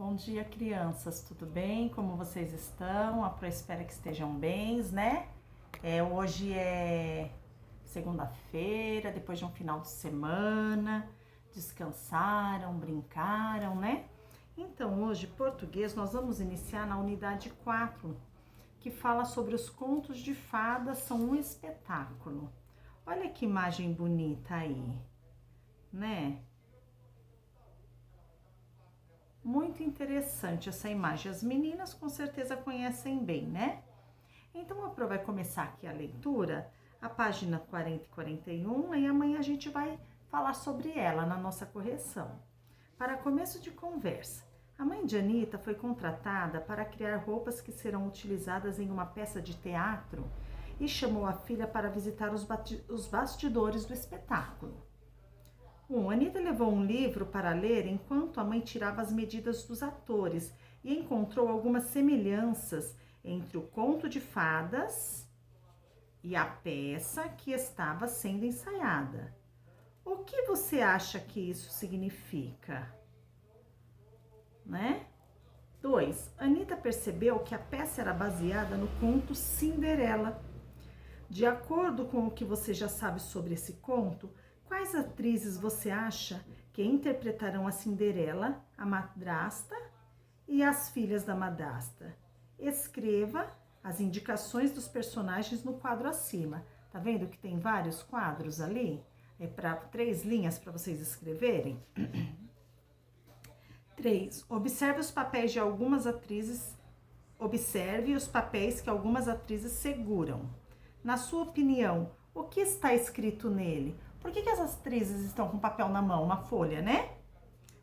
Bom dia, crianças, tudo bem? Como vocês estão? A Pro espera que estejam bem, né? Hoje é segunda-feira, depois de um final de semana, descansaram, brincaram, né? Então, hoje, português, nós vamos iniciar na unidade 4, que fala sobre os contos de fadas são um espetáculo. Olha que imagem bonita aí, né? Muito interessante essa imagem. As meninas com certeza conhecem bem, né? Então a Pro vai começar aqui a leitura, a página 40 e 41, e amanhã a gente vai falar sobre ela na nossa correção. Para começo de conversa, a mãe de Anita foi contratada para criar roupas que serão utilizadas em uma peça de teatro e chamou a filha para visitar os bastidores do espetáculo. Anita levou um livro para ler enquanto a mãe tirava as medidas dos atores e encontrou algumas semelhanças entre o conto de fadas e a peça que estava sendo ensaiada. O que você acha que isso significa? Né? 2. Anita percebeu que a peça era baseada no conto Cinderela. De acordo com o que você já sabe sobre esse conto, quais atrizes você acha que interpretarão a Cinderela, a madrasta e as filhas da madrasta? Escreva as indicações dos personagens no quadro acima. Tá vendo que tem vários quadros ali? É para 3 linhas para vocês escreverem. 3. Observe os papéis de algumas atrizes. Observe os papéis que algumas atrizes seguram. Na sua opinião, o que está escrito nele? Por que as atrizes estão com papel na mão, uma folha, né?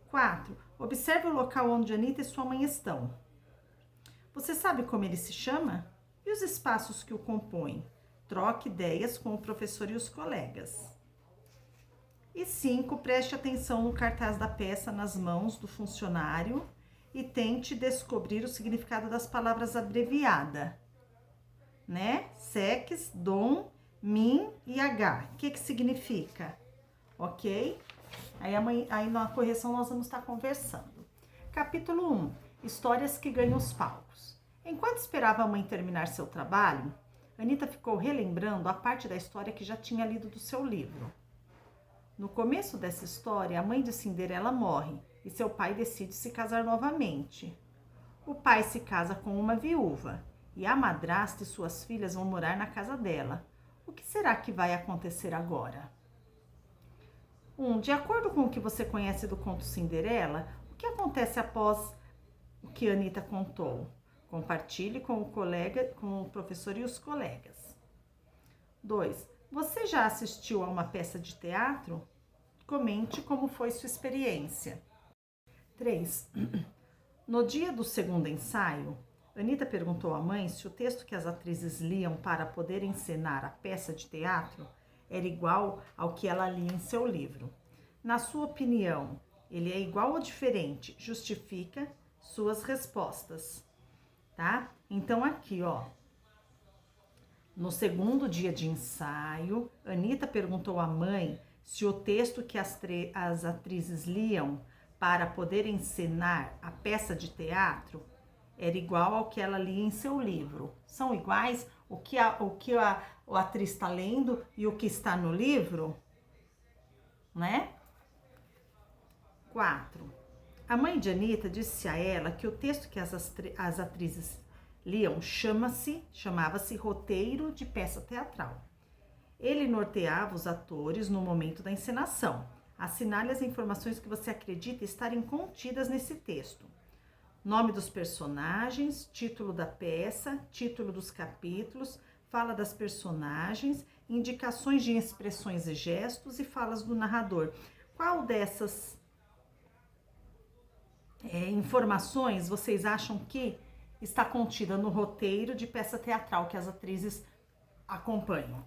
4. Observe o local onde Anita e sua mãe estão. Você sabe como ele se chama? E os espaços que o compõem? Troque ideias com o professor e os colegas. E 5. Preste atenção no cartaz da peça nas mãos do funcionário e tente descobrir o significado das palavras abreviada, né? Sex, dom, min e h. O que significa? Ok? Aí na correção nós vamos estar conversando. Capítulo 1. Histórias que ganham os palcos. Enquanto esperava a mãe terminar seu trabalho, Anita ficou relembrando a parte da história que já tinha lido do seu livro. No começo dessa história, a mãe de Cinderela morre e seu pai decide se casar novamente. O pai se casa com uma viúva e a madrasta e suas filhas vão morar na casa dela. O que será que vai acontecer agora? 1. De acordo com o que você conhece do conto Cinderela, o que acontece após o que Anita contou? Compartilhe com o professor e os colegas. 2. Você já assistiu a uma peça de teatro? Comente como foi sua experiência. 3. No dia do segundo ensaio, Anita perguntou à mãe se o texto que as atrizes liam para poder encenar a peça de teatro era igual ao que ela lia em seu livro. Na sua opinião, ele é igual ou diferente? Justifica suas respostas, tá? Então aqui, ó, no segundo dia de ensaio, Anita perguntou à mãe se o texto que as atrizes liam para poder encenar a peça de teatro era igual ao que ela lia em seu livro. São iguais? O que a atriz está lendo e o que está no livro? Né? 4. A mãe de Anita disse a ela que o texto que as atrizes liam chamava-se roteiro de peça teatral. Ele norteava os atores no momento da encenação. Assinale as informações que você acredita estarem contidas nesse texto. Nome dos personagens, título da peça, título dos capítulos, fala das personagens, indicações de expressões e gestos e falas do narrador. Qual dessas informações vocês acham que está contida no roteiro de peça teatral que as atrizes acompanham?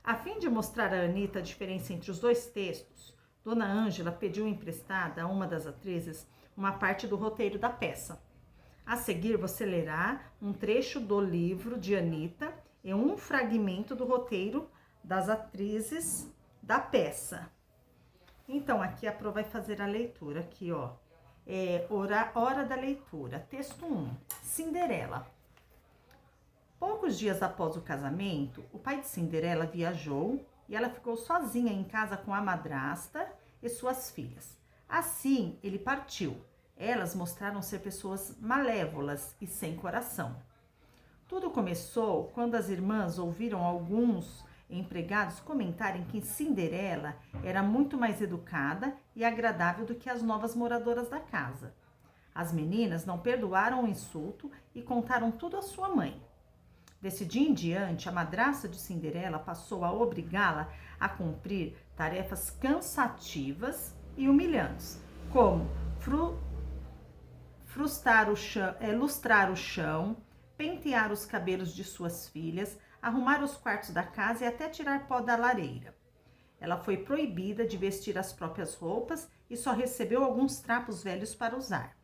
A fim de mostrar a Anita a diferença entre os dois textos, Dona Ângela pediu emprestada a uma das atrizes uma parte do roteiro da peça. A seguir, você lerá um trecho do livro de Anita e um fragmento do roteiro das atrizes da peça. Então, aqui a Pro vai fazer a leitura, aqui, ó. Hora da leitura. Texto 1. Cinderela. Poucos dias após o casamento, o pai de Cinderela viajou e ela ficou sozinha em casa com a madrasta e suas filhas. Assim, ele partiu. Elas mostraram ser pessoas malévolas e sem coração. Tudo começou quando as irmãs ouviram alguns empregados comentarem que Cinderela era muito mais educada e agradável do que as novas moradoras da casa. As meninas não perdoaram o insulto e contaram tudo à sua mãe. Desse dia em diante, a madrasta de Cinderela passou a obrigá-la a cumprir tarefas cansativas e humilhantes, como lustrar o chão, pentear os cabelos de suas filhas, arrumar os quartos da casa e até tirar pó da lareira. Ela foi proibida de vestir as próprias roupas e só recebeu alguns trapos velhos para usar.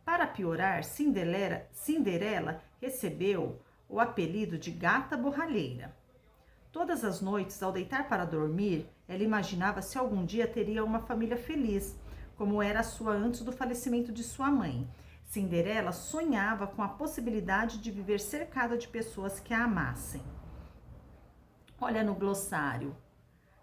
Para piorar, Cinderela recebeu o apelido de Gata Borralheira. Todas as noites, ao deitar para dormir, ela imaginava se algum dia teria uma família feliz, como era a sua antes do falecimento de sua mãe. Cinderela sonhava com a possibilidade de viver cercada de pessoas que a amassem. Olha no glossário: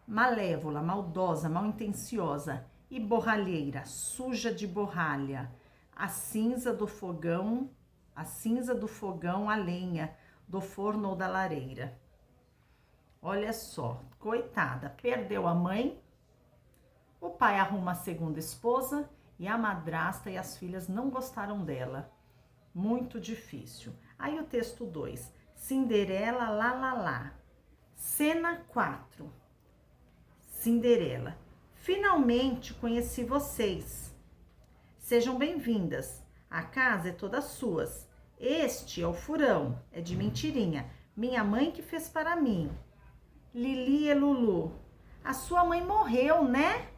malévola, maldosa, malintenciosa, e borralheira, suja de borralha. A cinza do fogão, a lenha do forno ou da lareira. Olha só, coitada, perdeu a mãe, o pai arruma a segunda esposa e a madrasta e as filhas não gostaram dela. Muito difícil. Aí o texto 2, Cinderela, lá, lá, lá. Cena 4. Cinderela. Finalmente conheci vocês. Sejam bem-vindas. A casa é toda suas. Este é o furão, é de mentirinha. Minha mãe que fez para mim. Lili e Lulu. A sua mãe morreu, né?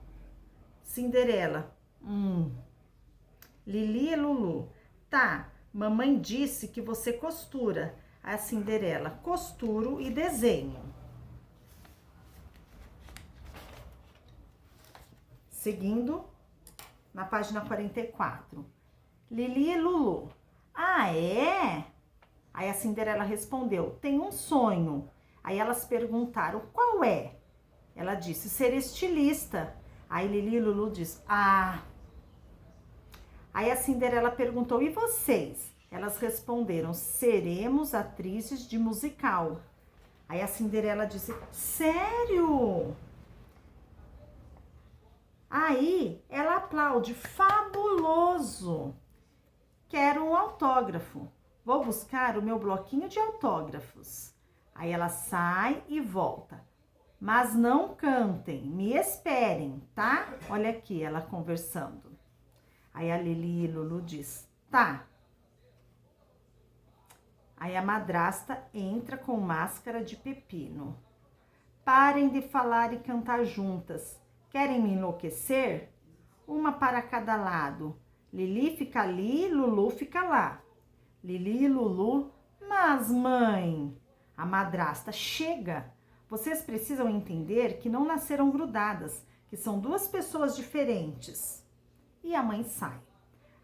Cinderela. Lili e Lulu. Tá, mamãe disse que você costura. A Cinderela. Costuro e desenho. Seguindo, na página 44. Lili e Lulu. Ah, é? Aí a Cinderela respondeu, tem um sonho. Aí elas perguntaram, qual é? Ela disse, ser estilista. Aí Lili e Lulu diz, ah. Aí a Cinderela perguntou, e vocês? Elas responderam, seremos atrizes de musical. Aí a Cinderela disse, sério? Aí ela aplaude, fabuloso. Quero um autógrafo. Vou buscar o meu bloquinho de autógrafos. Aí ela sai e volta. Mas não cantem, me esperem, tá? Olha aqui ela conversando. Aí a Lili e Lulu diz, tá. Aí a madrasta entra com máscara de pepino. Parem de falar e cantar juntas. Querem me enlouquecer? Uma para cada lado. Lili fica ali, Lulu fica lá. Lili e Lulu, mas mãe... A madrasta, chega! Vocês precisam entender que não nasceram grudadas, que são duas pessoas diferentes. E a mãe sai.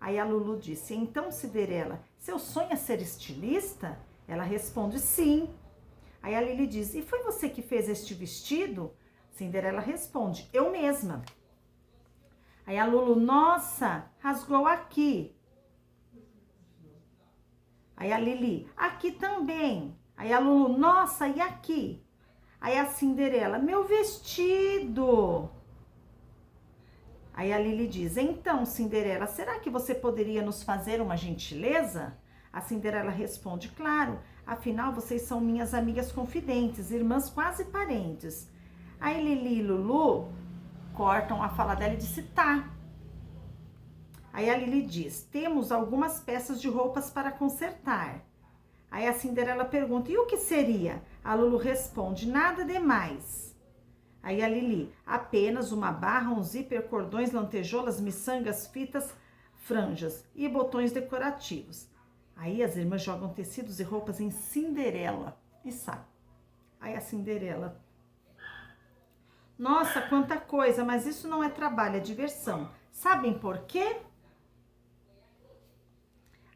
Aí a Lulu disse, então, Cinderela, seu sonho é ser estilista? Ela responde, sim. Aí a Lili diz, e foi você que fez este vestido? Cinderela responde, eu mesma. Aí a Lulu, nossa, rasgou aqui. Aí a Lili, aqui também. Aí a Lulu, nossa, e aqui? Aí a Cinderela, meu vestido. Aí a Lili diz, então, Cinderela, será que você poderia nos fazer uma gentileza? A Cinderela responde, claro, afinal vocês são minhas amigas confidentes, irmãs quase parentes. Aí Lili e Lulu cortam a fala dela e disse, tá. Aí a Lili diz, temos algumas peças de roupas para consertar. Aí a Cinderela pergunta, e o que seria? A Lulu responde, nada demais. Aí a Lili, apenas uma barra, um zíper, cordões, lantejoulas, miçangas, fitas, franjas e botões decorativos. Aí as irmãs jogam tecidos e roupas em Cinderela e saem. Aí a Cinderela, nossa, quanta coisa, mas isso não é trabalho, é diversão. Sabem por quê?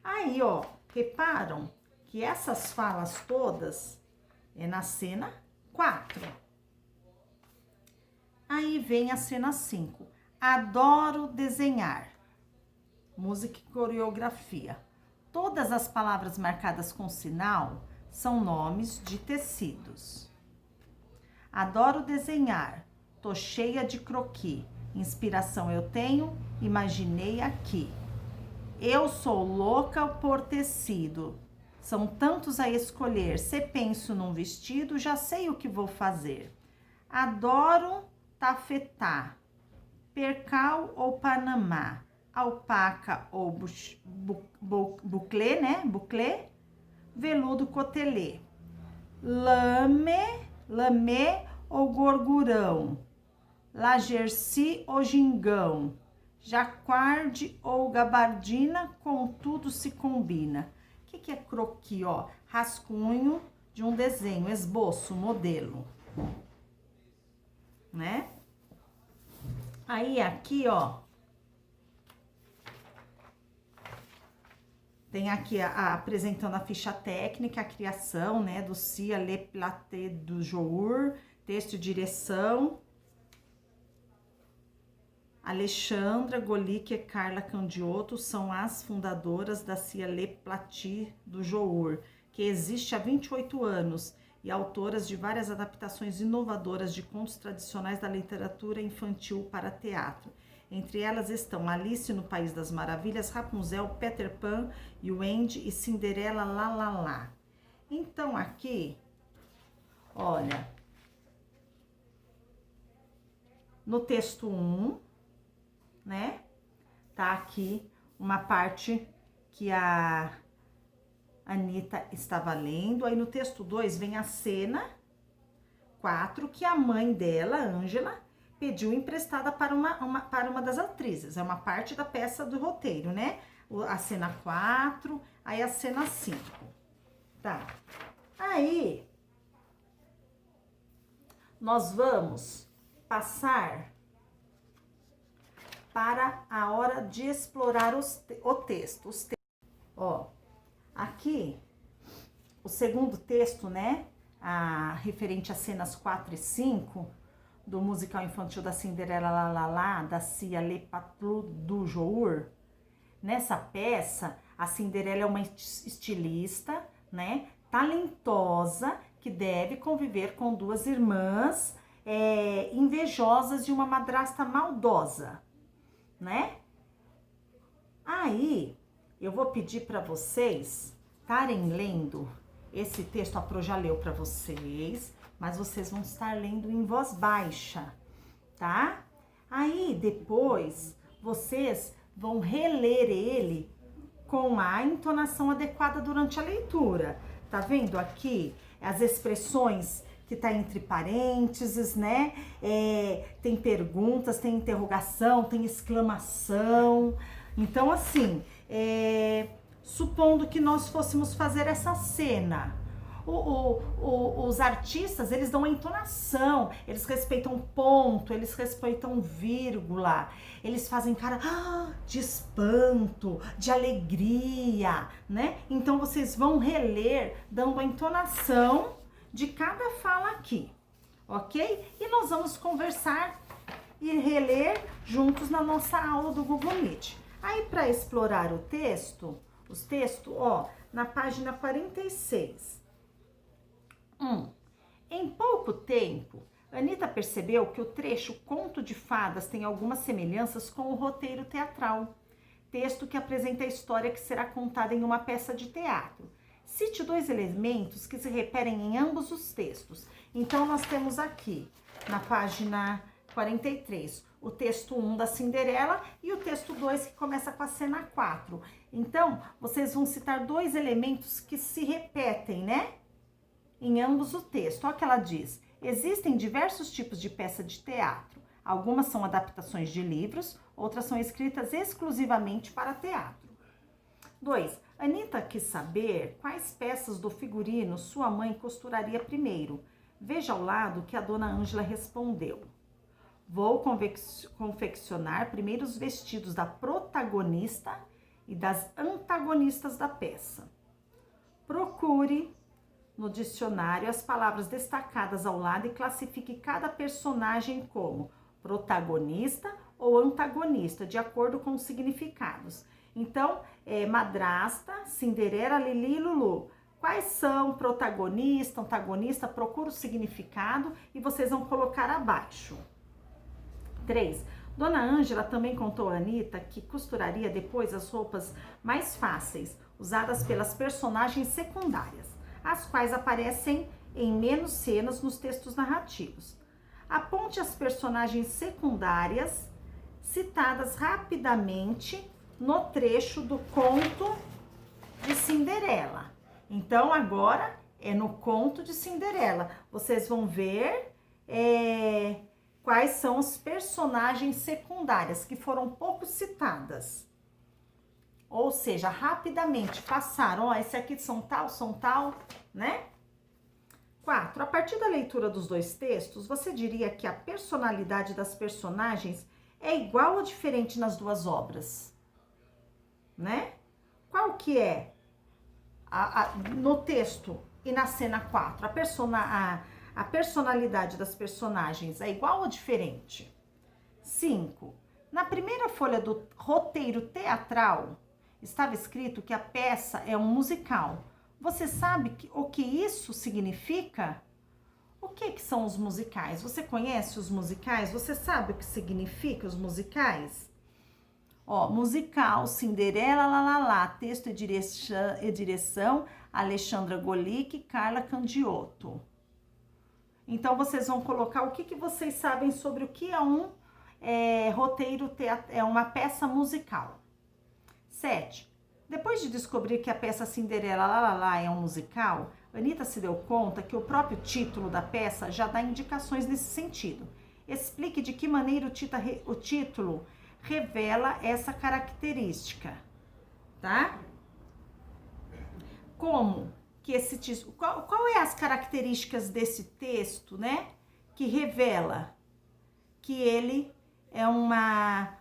Aí, ó, reparam que essas falas todas é na cena 4. Aí vem a cena 5. Adoro desenhar. Música e coreografia. Todas as palavras marcadas com sinal são nomes de tecidos. Adoro desenhar. Tô cheia de croquis. Inspiração eu tenho, imaginei aqui. Eu sou louca por tecido. São tantos a escolher. Se penso num vestido, já sei o que vou fazer. Adoro tafetá. Percal ou panamá. Alpaca ou buclé, né? Buclé. Veludo cotelê. Lamé ou gorgurão. La jersey ou gingão. Jacquarde ou gabardina, com tudo se combina. O que é croquis, ó? Rascunho de um desenho, esboço, modelo, né? Aí aqui, ó, tem aqui apresentando a ficha técnica, a criação, né, do Cia Le Platé du Jour, texto e direção. Alexandra Golick e Carla Candiotto são as fundadoras da Cia Le Platé du Jour, que existe há 28 anos, e autoras de várias adaptações inovadoras de contos tradicionais da literatura infantil para teatro. Entre elas estão Alice no País das Maravilhas, Rapunzel, Peter Pan, Wendy e Cinderela Lá Lá Lá. Então aqui, olha, no texto 1, né, tá aqui uma parte que a Anitta estava lendo. Aí no texto 2 vem a cena 4, que a mãe dela, Ângela, pediu emprestada para uma das atrizes. É uma parte da peça do roteiro, né? A cena 4, aí a cena 5. Tá. Aí, nós vamos passar para a hora de explorar o texto. Ó, aqui, o segundo texto, né? Referente às cenas 4 e 5 do musical infantil da Cinderela Lá Lá Lá, da Cia Le Platé du Jour. Nessa peça, a Cinderela é uma estilista, né, talentosa, que deve conviver com duas irmãs invejosas de uma madrasta maldosa, né? Aí, eu vou pedir para vocês estarem lendo esse texto. A Pro já leu para vocês, mas vocês vão estar lendo em voz baixa, tá? Aí, depois, vocês vão reler ele com a entonação adequada durante a leitura. Tá vendo aqui as expressões que tá entre parênteses, né? Tem perguntas, tem interrogação, tem exclamação. Então, assim, supondo que nós fôssemos fazer essa cena, os artistas, eles dão a entonação, eles respeitam ponto, eles respeitam vírgula, eles fazem cara de espanto, de alegria, né? Então vocês vão reler dando a entonação de cada fala aqui, ok? E nós vamos conversar e reler juntos na nossa aula do Google Meet. Aí, para explorar os textos, ó, na página 46. Em pouco tempo, Anitta percebeu que o trecho Conto de Fadas tem algumas semelhanças com o roteiro teatral, texto que apresenta a história que será contada em uma peça de teatro. Cite 2 elementos que se repetem em ambos os textos. Então, nós temos aqui, na página 43, o texto 1 da Cinderela e o texto 2 que começa com a cena 4. Então, vocês vão citar 2 elementos que se repetem, né? Em ambos o texto. Olha o que ela diz. Existem diversos tipos de peça de teatro. Algumas são adaptações de livros, outras são escritas exclusivamente para teatro. 2. Anitta quis saber quais peças do figurino sua mãe costuraria primeiro. Veja ao lado que a dona Ângela respondeu. Vou confeccionar primeiro os vestidos da protagonista e das antagonistas da peça. Procure no dicionário as palavras destacadas ao lado e classifique cada personagem como protagonista ou antagonista, de acordo com os significados. Então, madrasta, Cinderela, Lili e Lulu. Quais são protagonista, antagonista? Procura o significado e vocês vão colocar abaixo. 3. Dona Ângela também contou a Anitta que costuraria depois as roupas mais fáceis, usadas pelas personagens secundárias, as quais aparecem em menos cenas nos textos narrativos. Aponte as personagens secundárias citadas rapidamente no trecho do conto de Cinderela. Então, agora é no conto de Cinderela. Vocês vão ver quais são as personagens secundárias que foram pouco citadas. Ou seja, rapidamente passaram. Ó, esse aqui são tal, né? 4. A partir da leitura dos dois textos, você diria que a personalidade das personagens é igual ou diferente nas duas obras? Né? Qual que é no texto e na cena 4? A personalidade das personagens é igual ou diferente? 5. Na primeira folha do roteiro teatral, estava escrito que a peça é um musical. Você sabe o que isso significa? O que são os musicais? Você conhece os musicais? Você sabe o que significa os musicais? Ó, musical, Cinderela, lá, texto e direção, Alexandra Golic e Carla Candiotto. Então, vocês vão colocar o que vocês sabem sobre o que é um roteiro teatral, é uma peça musical. 7. Depois de descobrir que a peça Cinderela, lá, é um musical, Anitta se deu conta que o próprio título da peça já dá indicações nesse sentido. Explique de que maneira o título revela essa característica, tá? Como que esse título... Qual é as características desse texto, né? Que revela que ele é uma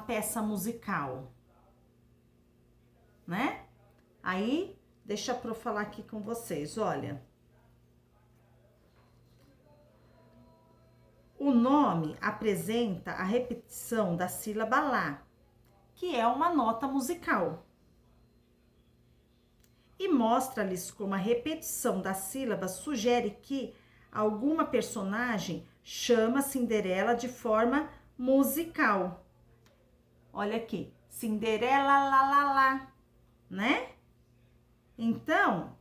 peça musical, né? Aí, deixa eu falar aqui com vocês, olha. O nome apresenta a repetição da sílaba lá, que é uma nota musical. E mostra-lhes como a repetição da sílaba sugere que alguma personagem chama Cinderela de forma musical. Olha aqui, Cinderela, lá, né? Então,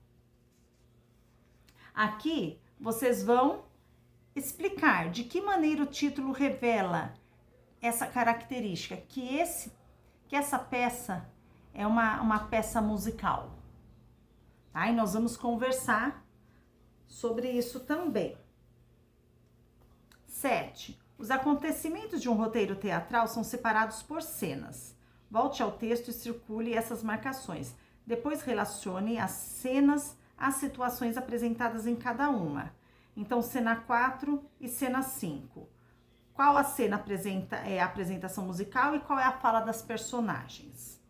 aqui vocês vão explicar de que maneira o título revela essa característica, que essa peça é uma peça musical. Tá? E nós vamos conversar sobre isso também. 7. Os acontecimentos de um roteiro teatral são separados por cenas. Volte ao texto e circule essas marcações. Depois relacione as cenas às situações apresentadas em cada uma. Então, cena 4 e cena 5. Qual a cena é a apresentação musical e qual é a fala das personagens?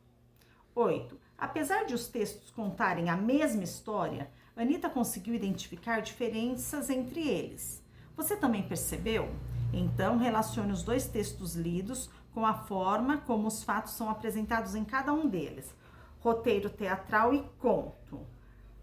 8. Apesar de os textos contarem a mesma história, Anitta conseguiu identificar diferenças entre eles. Você também percebeu? Então, relacione os dois textos lidos com a forma como os fatos são apresentados em cada um deles. Roteiro teatral e conto.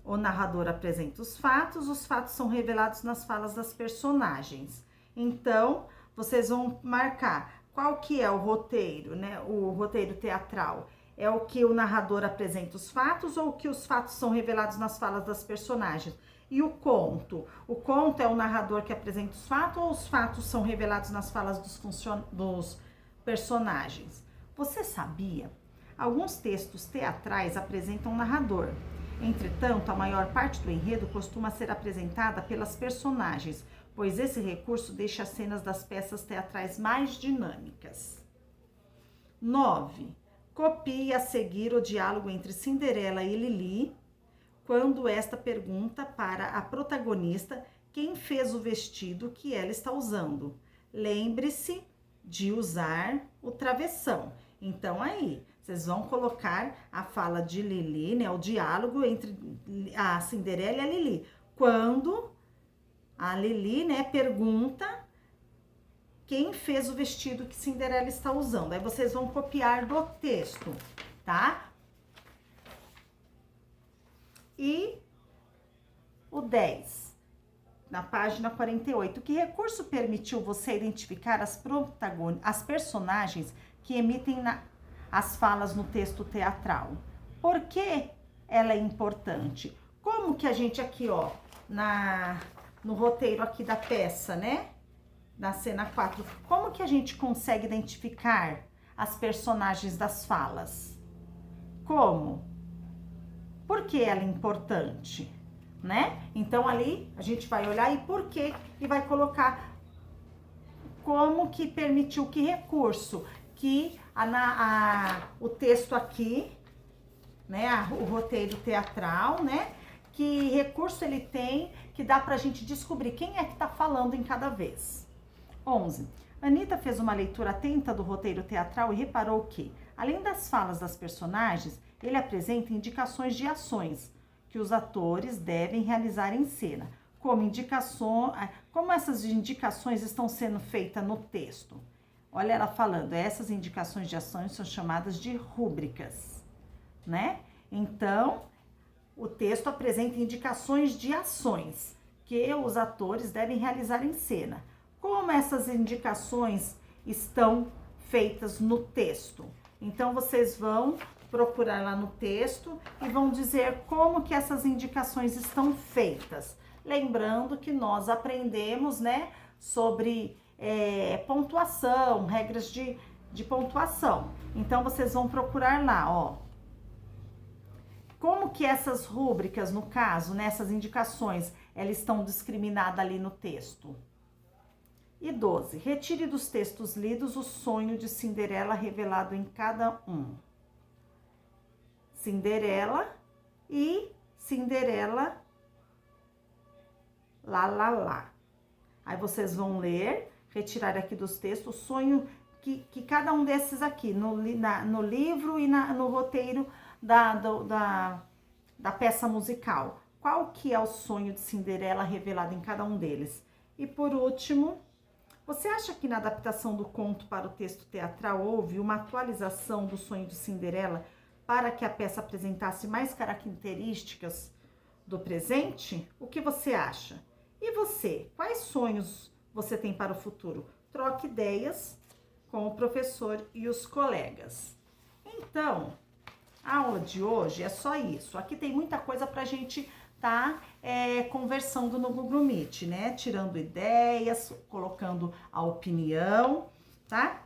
O narrador apresenta os fatos são revelados nas falas das personagens. Então, vocês vão marcar qual que é o roteiro, né? O roteiro teatral. É o que o narrador apresenta os fatos ou o que os fatos são revelados nas falas das personagens? E o conto? O conto é o narrador que apresenta os fatos ou os fatos são revelados nas falas dos personagens? Você sabia? Alguns textos teatrais apresentam um narrador. Entretanto, a maior parte do enredo costuma ser apresentada pelas personagens, pois esse recurso deixa as cenas das peças teatrais mais dinâmicas. 9. Copie a seguir o diálogo entre Cinderela e Lili, quando esta pergunta para a protagonista quem fez o vestido que ela está usando. Lembre-se de usar o travessão. Então, aí, vocês vão colocar a fala de Lili, né? O diálogo entre a Cinderela e a Lili. Quando a Lili, né, pergunta quem fez o vestido que Cinderela está usando. Aí vocês vão copiar do texto, tá? E o 10, na página 48. Que recurso permitiu você identificar as personagens que emitem as falas no texto teatral? Por que ela é importante? Como que a gente aqui, ó, no roteiro aqui da peça, né? Na cena 4, como que a gente consegue identificar as personagens das falas? Como? Por que ela é importante, né? Então, ali, a gente vai olhar e por quê, e vai colocar como que permitiu, que recurso, que o texto aqui, né, o roteiro teatral, né, que recurso ele tem, que dá pra gente descobrir quem é que tá falando em cada vez. 11. Anitta fez uma leitura atenta do roteiro teatral e reparou que, além das falas das personagens, ele apresenta indicações de ações que os atores devem realizar em cena. Como essas indicações estão sendo feitas no texto? Olha ela falando, essas indicações de ações são chamadas de rúbricas, né? Então, o texto apresenta indicações de ações que os atores devem realizar em cena. Como essas indicações estão feitas no texto? Então, vocês vão procurar lá no texto e vão dizer como que essas indicações estão feitas. Lembrando que nós aprendemos, né, sobre pontuação, regras de pontuação. Então, vocês vão procurar lá, ó. Como que essas rúbricas, no caso, né, essas indicações, elas estão discriminadas ali no texto? E 12. Retire dos textos lidos o sonho de Cinderela revelado em cada um. Cinderela e Cinderela lá. Aí vocês vão ler, retirar aqui dos textos o sonho que cada um desses aqui, no livro e no roteiro da peça musical. Qual que é o sonho de Cinderela revelado em cada um deles? E por último, você acha que na adaptação do conto para o texto teatral houve uma atualização do sonho de Cinderela para que a peça apresentasse mais características do presente? O que você acha? E você? Quais sonhos você tem para o futuro? Troque ideias com o professor e os colegas. Então, a aula de hoje é só isso. Aqui tem muita coisa para a gente tá conversando no Google Meet, né? Tirando ideias, colocando a opinião, tá?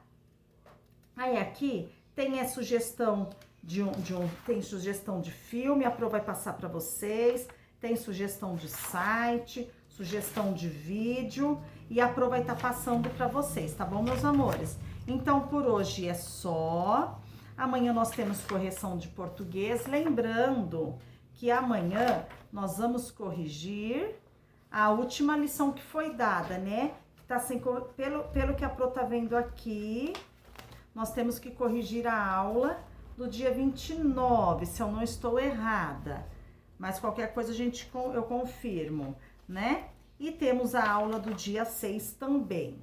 Aí aqui tem a sugestão tem sugestão de filme, a Pro vai passar para vocês, tem sugestão de site, sugestão de vídeo e a Pro vai estar passando para vocês, tá bom, meus amores? Então, por hoje é só. Amanhã nós temos correção de português, lembrando que amanhã nós vamos corrigir a última lição que foi dada, né? Tá sem, pelo que a Pro tá vendo aqui, nós temos que corrigir a aula do dia 29, se eu não estou errada. Mas qualquer coisa eu confirmo, né? E temos a aula do dia 6 também.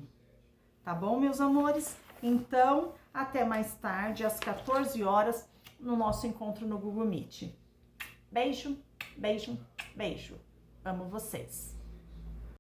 Tá bom, meus amores? Então, até mais tarde, às 14 horas, no nosso encontro no Google Meet. Beijo, beijo, beijo. Amo vocês.